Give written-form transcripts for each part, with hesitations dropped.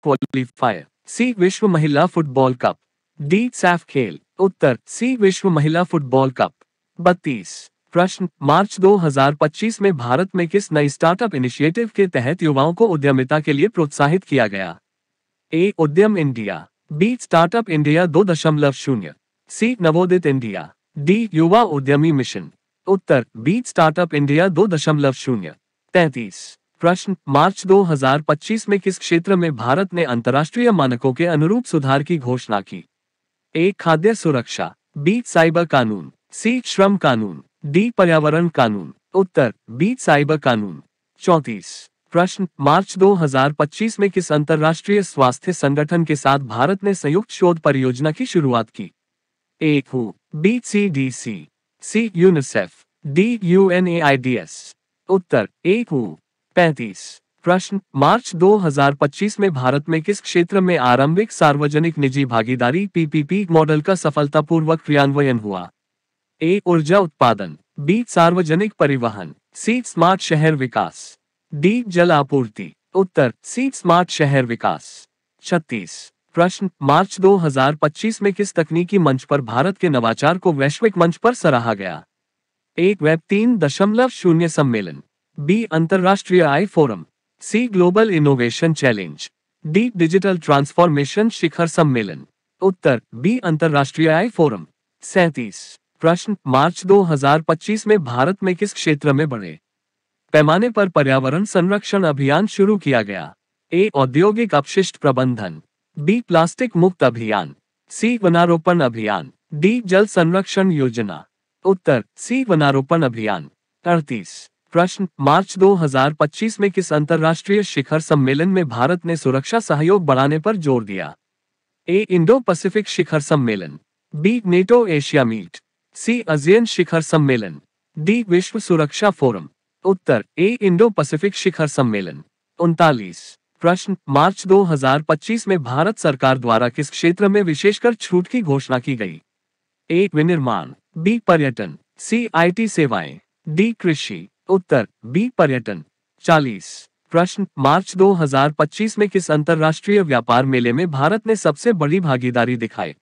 Qualifier, सी विश्व महिला football cup, D Saif खेल। उत्तर सी विश्व महिला फुटबॉल कप। 32 प्रश्न, मार्च 2025 में भारत में किस नई स्टार्टअप इनिशिएटिव के तहत युवाओं को उद्यमिता के लिए प्रोत्साहित किया गया? ए उद्यम इंडिया, बी स्टार्टअप इंडिया 2.0, सी नवोदित इंडिया, डी युवा उद्यमी मिशन। उत्तर बी स्टार्टअप इंडिया 2.0। 33 प्रश्न, मार्च 2025 में किस क्षेत्र में भारत ने अंतर्राष्ट्रीय मानकों के अनुरूप सुधार की घोषणा की? ए खाद्य सुरक्षा, बी साइबर कानून, सी श्रम कानून, डी पर्यावरण कानून। उत्तर बी साइबर कानून। 34 प्रश्न, मार्च 2025 में किस अंतर्राष्ट्रीय स्वास्थ्य संगठन के साथ भारत ने संयुक्त शोध परियोजना की शुरुआत की? ए हू, बी CDC, सी यूनिसेफ, डी UNAIDS। उत्तर ए हू। 35 प्रश्न, मार्च 2025 में भारत में किस क्षेत्र में आरंभिक सार्वजनिक निजी भागीदारी PPP मॉडल का सफलतापूर्वक क्रियान्वयन हुआ? ए ऊर्जा उत्पादन, बी सार्वजनिक परिवहन, सी स्मार्ट शहर विकास, डी जल आपूर्ति। उत्तर सी स्मार्ट शहर विकास। 36 प्रश्न, मार्च 2025 में किस तकनीकी मंच पर भारत के नवाचार को वैश्विक मंच पर सराहा गया? ए वेब 3.0 सम्मेलन, बी अंतर्राष्ट्रीय I forum, C global innovation challenge, D digital transformation शिखर सम्मेलन। उत्तर बी अंतर्राष्ट्रीय आई फोरम। 37 प्रश्न, मार्च 2025 में भारत में किस क्षेत्र में बड़े पैमाने पर पर्यावरण संरक्षण अभियान शुरू किया गया? ए औद्योगिक अपशिष्ट प्रबंधन, बी प्लास्टिक मुक्त अभियान, सी वनारोपण अभियान, डी जल संरक्षण योजना। उत्तर सी वनारोपण अभियान। 38 प्रश्न, मार्च 2025 में किस अंतर्राष्ट्रीय शिखर सम्मेलन में भारत ने सुरक्षा सहयोग बढ़ाने पर जोर दिया? ए इंडो पैसिफिक शिखर सम्मेलन, बी नेटो एशिया मीट, सी आसियान शिखर सम्मेलन, डी विश्व सुरक्षा फोरम। उत्तर ए इंडो पैसिफिक शिखर सम्मेलन। 39 प्रश्न, मार्च 2025 में भारत सरकार द्वारा किस क्षेत्र में विशेषकर छूट की घोषणा की गई? ए विनिर्माण, बी पर्यटन, सी IT सेवाएं, डी कृषि। उत्तर बी पर्यटन। 40 प्रश्न, मार्च 2025 में किस अंतर्राष्ट्रीय व्यापार मेले में भारत ने सबसे बड़ी भागीदारी दिखाई?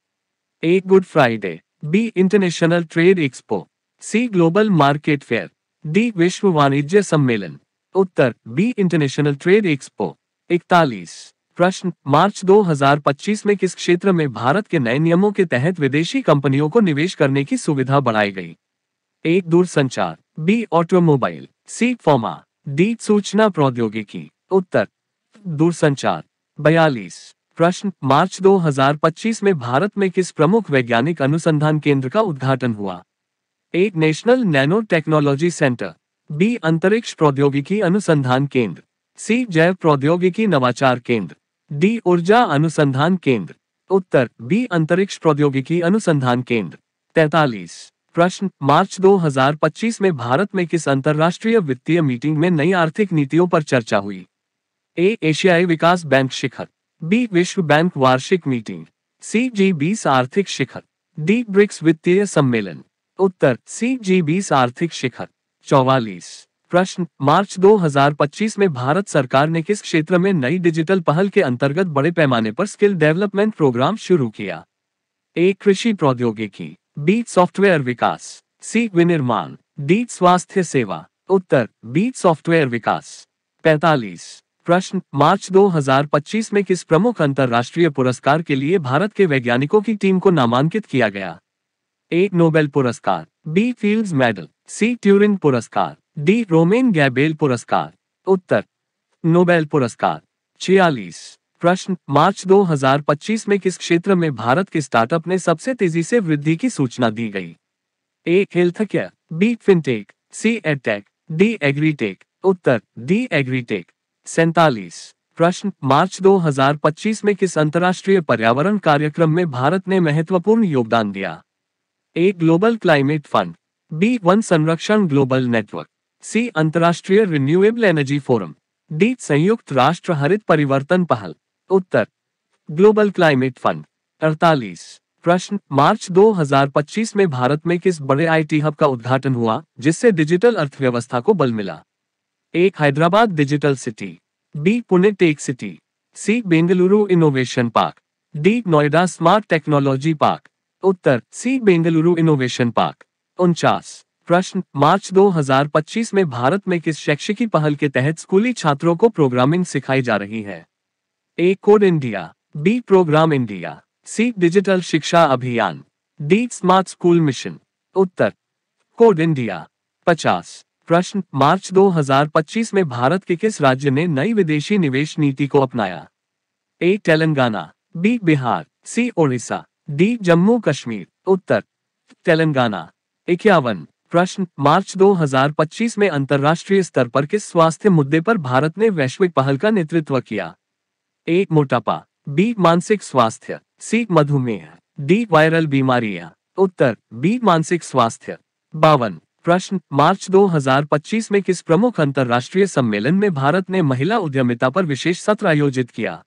A good Friday, B international trade expo, C global market fair, D विश्व वाणिज्य सम्मेलन। उत्तर बी इंटरनेशनल ट्रेड एक्सपो। 41 प्रश्न, मार्च 2025 में किस क्षेत्र में भारत के नए नियमों के तहत विदेशी कंपनियों को निवेश करने की सुविधा बढ़ाई गई? ए दूरसंचार, बी ऑटोमोबाइल, सी फार्मा, डी सूचना प्रौद्योगिकी। उत्तर दूरसंचार। 42 प्रश्न, मार्च 2025 में भारत में किस प्रमुख वैज्ञानिक अनुसंधान केंद्र का उद्घाटन हुआ? A national nano technology centre, B अंतरिक्ष प्रौद्योगिकी अनुसंधान केंद्र, सी जैव प्रौद्योगिकी नवाचार केंद्र, डी ऊर्जा अनुसंधान केंद्र। उत्तर बी अंतरिक्ष प्रौद्योगिकी अनुसंधान केंद्र। 43 प्रश्न, मार्च 2025 में भारत में किस अंतर्राष्ट्रीय वित्तीय मीटिंग में नई आर्थिक नीतियों पर चर्चा हुई? ए एशियाई विकास बैंक शिखर, बी विश्व बैंक वार्षिक मीटिंग, सी G20 आर्थिक शिखर, डी ब्रिक्स वित्तीय सम्मेलन। उत्तर सी G20 आर्थिक शिखर। 44 प्रश्न, मार्च 2025 में भारत सरकार ने किस क्षेत्र में नई डिजिटल पहल के अंतर्गत बड़े पैमाने पर स्किल डेवलपमेंट प्रोग्राम शुरू किया? ए कृषि प्रौद्योगिकी, बी सॉफ्टवेयर विकास, सी विनिर्माण, डी स्वास्थ्य सेवा। उत्तर बी सॉफ्टवेयर विकास। 45 प्रश्न, मार्च 2025 में किस प्रमुख अंतर्राष्ट्रीय पुरस्कार के लिए भारत के वैज्ञानिकों की टीम को नामांकित किया गया? ए नोबेल पुरस्कार, बी फील्ड्स मेडल, सी ट्यूरिंग पुरस्कार, डी रोमेन गैबेल पुरस्कार। उत्तर नोबेल पुरस्कार। 46 प्रश्न, मार्च 2025 में किस क्षेत्र में भारत के स्टार्टअप ने सबसे तेजी से वृद्धि की सूचना दी गई? ए हेल्थ केयर, बी फिनटेक, सी एडटेक, डी एग्रीटेक। उत्तर डी एग्रीटेक। 47 प्रश्न, मार्च 2025 में किस अंतर्राष्ट्रीय पर्यावरण कार्यक्रम में भारत ने महत्वपूर्ण योगदान दिया? A global climate fund, B वन संरक्षण ग्लोबल नेटवर्क, सी अंतर्राष्ट्रीय रिन्यूएबल एनर्जी फोरम, डी संयुक्त राष्ट्र हरित परिवर्तन पहल। उत्तर ग्लोबल क्लाइमेट फंड। 48 प्रश्न, मार्च 2025 में भारत में किस बड़े IT हब का उद्घाटन हुआ जिससे डिजिटल अर्थव्यवस्था को बल मिला? A Hyderabad digital city, B Pune tech city, C Bengaluru innovation park, D Noida smart technology park. उत्तर सी बेंगलुरु इनोवेशन पार्क। 49 प्रश्न, मार्च 2025 में भारत में किस शैक्षिकी पहल के तहत स्कूली छात्रों को प्रोग्रामिंग सिखाई जा रही है? A code India, B programme India, C digital शिक्षा अभियान, डी स्मार्ट स्कूल मिशन। उत्तर कोड इंडिया। 50 प्रश्न, मार्च 2025 में भारत के किस राज्य ने नई विदेशी निवेश नीति को अपनाया? ए तेलंगाना, बी बिहार, सी ओडिशा, डी जम्मू कश्मीर। उत्तर तेलंगाना। 51 प्रश्न, मार्च 2025 में अंतर्राष्ट्रीय स्तर पर किस स्वास्थ्य मुद्दे पर भारत ने वैश्विक पहल का नेतृत्व किया? ए मोटापा, बी मानसिक स्वास्थ्य, सी मधुमेह, डी वायरल बीमारियां। उत्तर बी मानसिक स्वास्थ्य। 52 प्रश्न, मार्च 2025 में किस प्रमुख अंतर्राष्ट्रीय सम्मेलन में भारत ने महिला उद्यमिता पर विशेष सत्र आयोजित किया?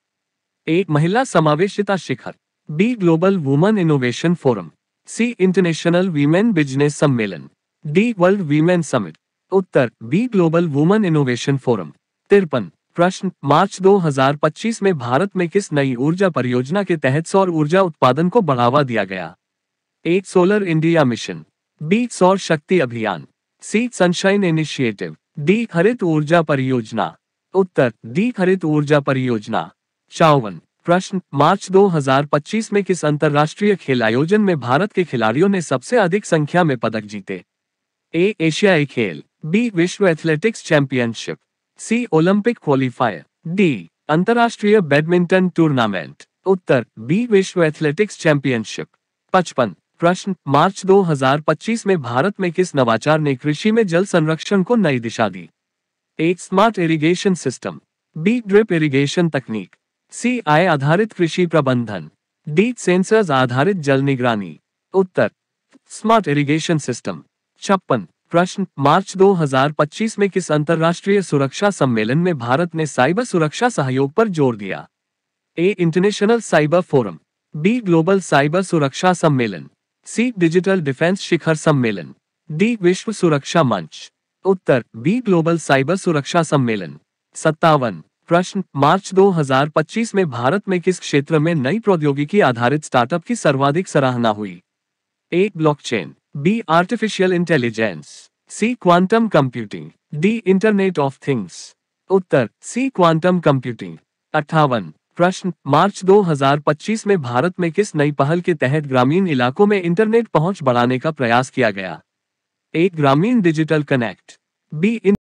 ए महिला समावेशिता शिखर, B global women innovation forum, C international women business सम्मेलन, डी वर्ल्ड वीमेन समिट। उत्तर B global women innovation forum. 53 प्रश्न, मार्च 2025 में भारत में किस नई ऊर्जा परियोजना के तहत सौर ऊर्जा उत्पादन को बढ़ावा दिया गया? ए सोलर इंडिया मिशन, बी सौर शक्ति अभियान, सी सनशाइन इनिशिएटिव, डी हरित ऊर्जा परियोजना। उत्तर डी हरित ऊर्जा परियोजना। 54 प्रश्न, मार्च 2025 में किस अंतर्राष्ट्रीय खेल आयोजन में भारत के खिलाड़ियों ने सबसे अधिक संख्या में पदक जीते? ए एशियाई खेल, बी विश्व एथलेटिक्स चैंपियनशिप, सी ओलंपिक क्वालिफायर, डी अंतर्राष्ट्रीय बैडमिंटन टूर्नामेंट। उत्तर बी विश्व एथलेटिक्स चैंपियनशिप। 55 प्रश्न, मार्च 2025 में भारत में किस नवाचार ने कृषि में जल संरक्षण को नई दिशा दी? A smart irrigation system, B drip irrigation तकनीक, सी आई आधारित कृषि प्रबंधन, डी सेंसर्स आधारित जल निगरानी। उत्तर स्मार्ट इरिगेशन सिस्टम। 56 प्रश्न, मार्च 2025 में किस अंतर्राष्ट्रीय सुरक्षा सम्मेलन में भारत ने साइबर सुरक्षा सहयोग पर जोर दिया? A international cyber forum, B global cyber सुरक्षा सम्मेलन, सी डिजिटल डिफेंस शिखर सम्मेलन, डी विश्व सुरक्षा मंच। उत्तर बी ग्लोबल साइबर सुरक्षा सम्मेलन। 57 प्रश्न, मार्च 2025 में भारत में किस क्षेत्र में नई प्रौद्योगिकी आधारित स्टार्टअप की सर्वाधिक सराहना हुई? A blockchain, B artificial intelligence, C quantum computing, D internet of things. उत्तर सी क्वांटम कंप्यूटिंग। 58 प्रश्न, मार्च 2025 में भारत में किस नई पहल के तहत ग्रामीण इलाकों में इंटरनेट पहुंच बढ़ाने का प्रयास किया गया? ए ग्रामीण डिजिटल कनेक्ट, बी